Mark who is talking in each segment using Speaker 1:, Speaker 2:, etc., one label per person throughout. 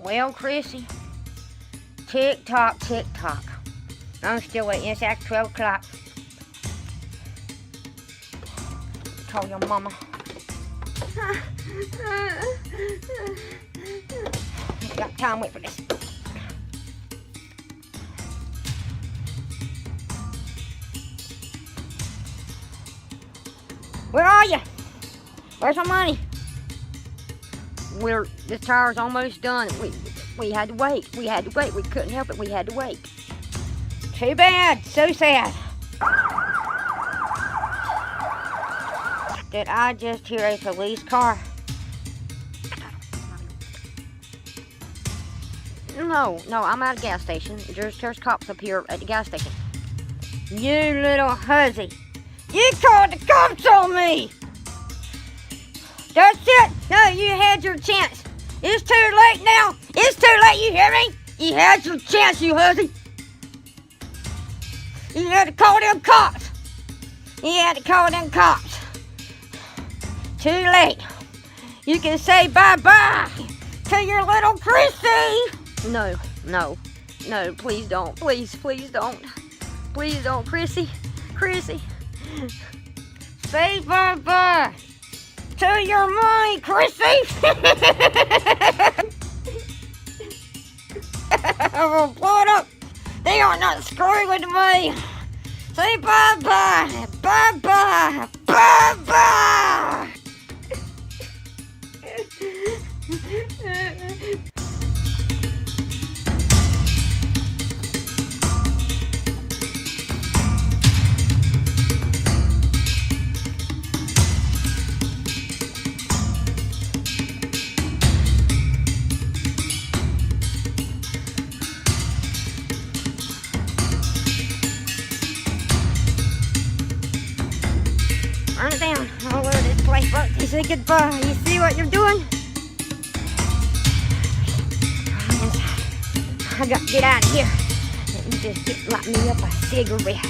Speaker 1: Well, Chrissy, tick tock, tick tock. I'm still waiting. It's after 12 o'clock. Call your mama. Got time to wait for this. Where are you? Where's my money? The tire's almost done. We had to wait. We had to wait. We couldn't help it. We had to wait. Too bad. So sad. Did I just hear a police car? No, I'm at a gas station. There's cops up here at the gas station. You little hussy. You called the cops on me! That's it! No, you had your chance. It's too late now. It's too late, you hear me? You had your chance, you hussy. You had to call them cops. You had to call them cops. Too late. You can say bye-bye to your little Chrissy. No, please don't. Please don't. Please don't, Chrissy. Say bye-bye to your money, Chrissy. I'm gonna blow it up. They are not screwing with me. Say bye-bye, bye-bye, bye-bye. Burn it down all over this place, but you say goodbye. You see what you're doing? I got to get out of here and just light me up a cigarette.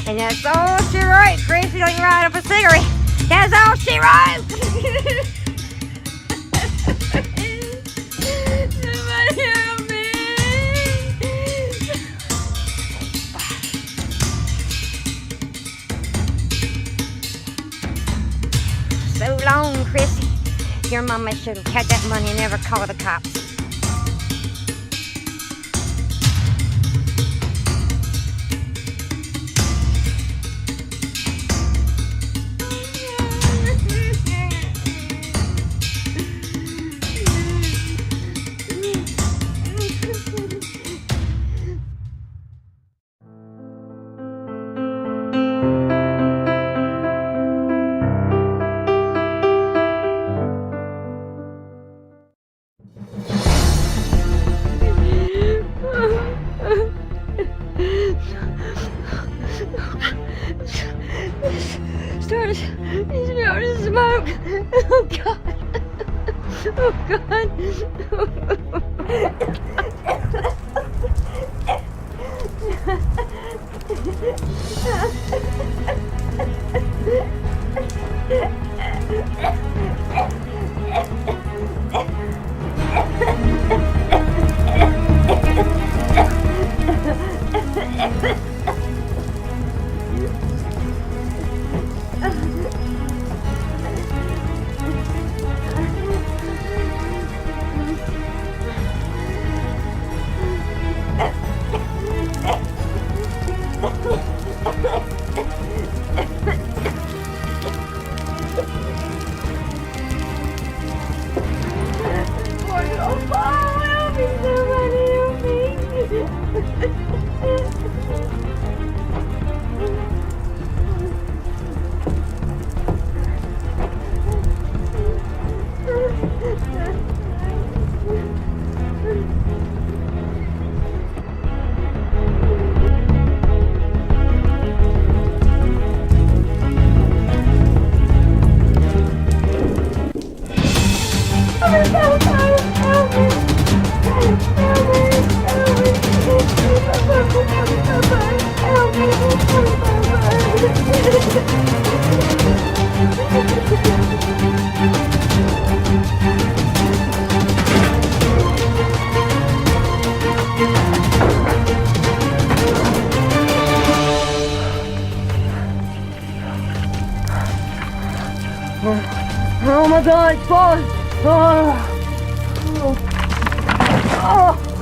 Speaker 1: And that's all she wrote, Chrissy. Let me light up a cigarette. That's all she wrote. Somebody help me. So long, Chrissy. Your mama should have kept that money and never called the cops. Started to smoke. Oh God. Oh God. my God, it's falling. Oh. Oh.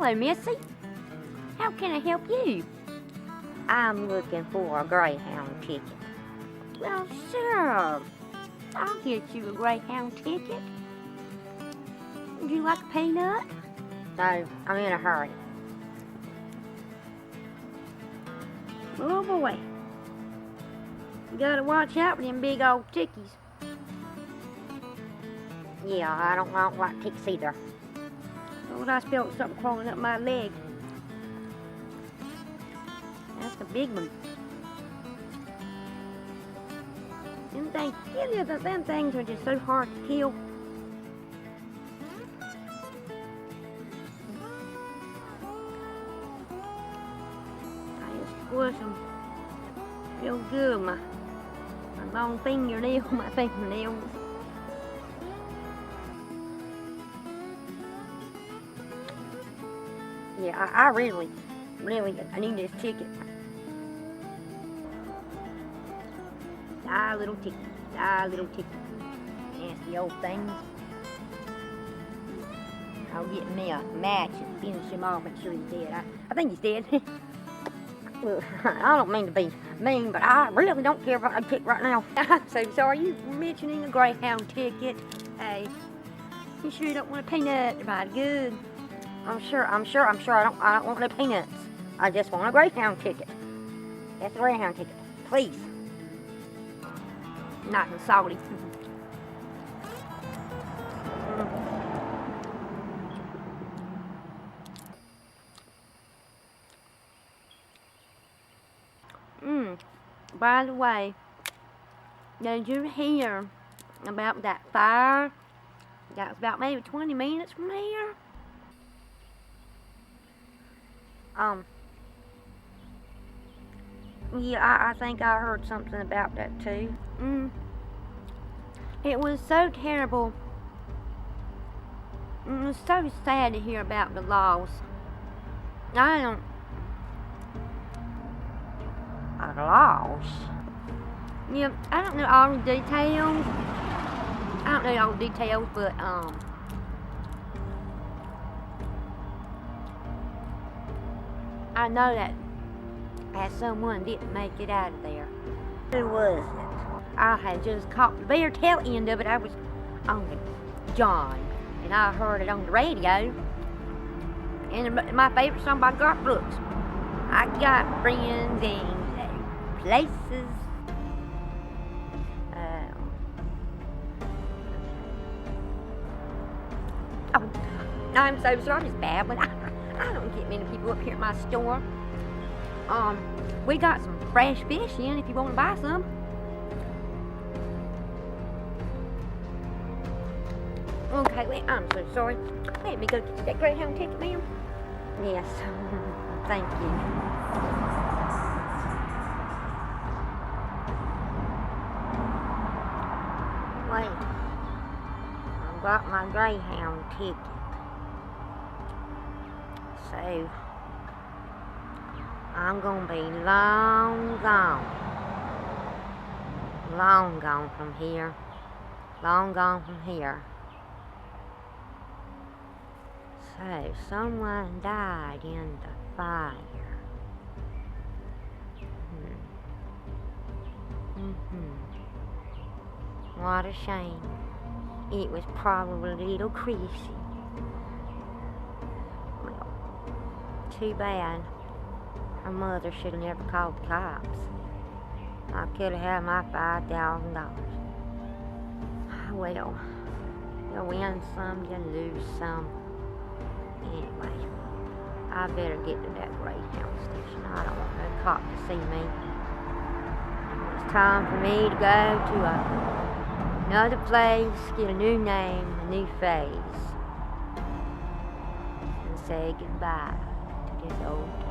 Speaker 1: Hello, Missy. How can I help you? I'm looking for a Greyhound ticket. Well, sure. I'll get you a Greyhound ticket. Would you like a peanut? No, I'm in a hurry. Oh boy. You gotta watch out with them big old tickies. Yeah, I don't like ticks either. What I spilled something crawling up my leg. That's the big one. Them things are just so hard to kill. I just squish them real good. My long fingernail, my fingernails. Yeah, I really, I need this ticket. Die, little ticket. Die, little ticket. Nasty old things. I'll get me a match and finish him off. Make sure he's dead. I think he's dead. Look, I don't mean to be mean, but I really don't care about a ticket right now. So are you mentioning a Greyhound ticket? Hey, you sure you don't want a peanut? Right, good. I'm sure. I don't want no peanuts. I just want a Greyhound ticket. That's a Greyhound ticket, please. Nice and salty. By the way, did you hear about that fire? That was about maybe 20 minutes from here. Yeah, I think I heard something about that too. It was so terrible. It was so sad to hear about the loss. A loss? Yeah, I don't know all the details. But I know that someone didn't make it out of there. Who was it? I had just caught the very tail end of it. I was on John, and I heard it on the radio. And my favorite song by Garth Brooks. I got friends in places. Oh, I'm so sorry, Miss Babbling. I don't get many people up here at my store. We got some fresh fish in if you want to buy some. Okay, wait, I'm so sorry. Let me go get that Greyhound ticket, ma'am. Yes, thank you. Wait, I've got my Greyhound ticket. So, I'm gonna be long gone. Long gone from here. Long gone from here. So, someone died in the fire. What a shame. It was probably little Chrissy. Well, too bad. Her mother should have never called the cops. I could have had my $5,000. Well, you win some, you lose some. Anyway, I better get to that Greyhound station. I don't want no cop to see me. It's time for me to go to another place, get a new name, a new face, and say goodbye to this old town.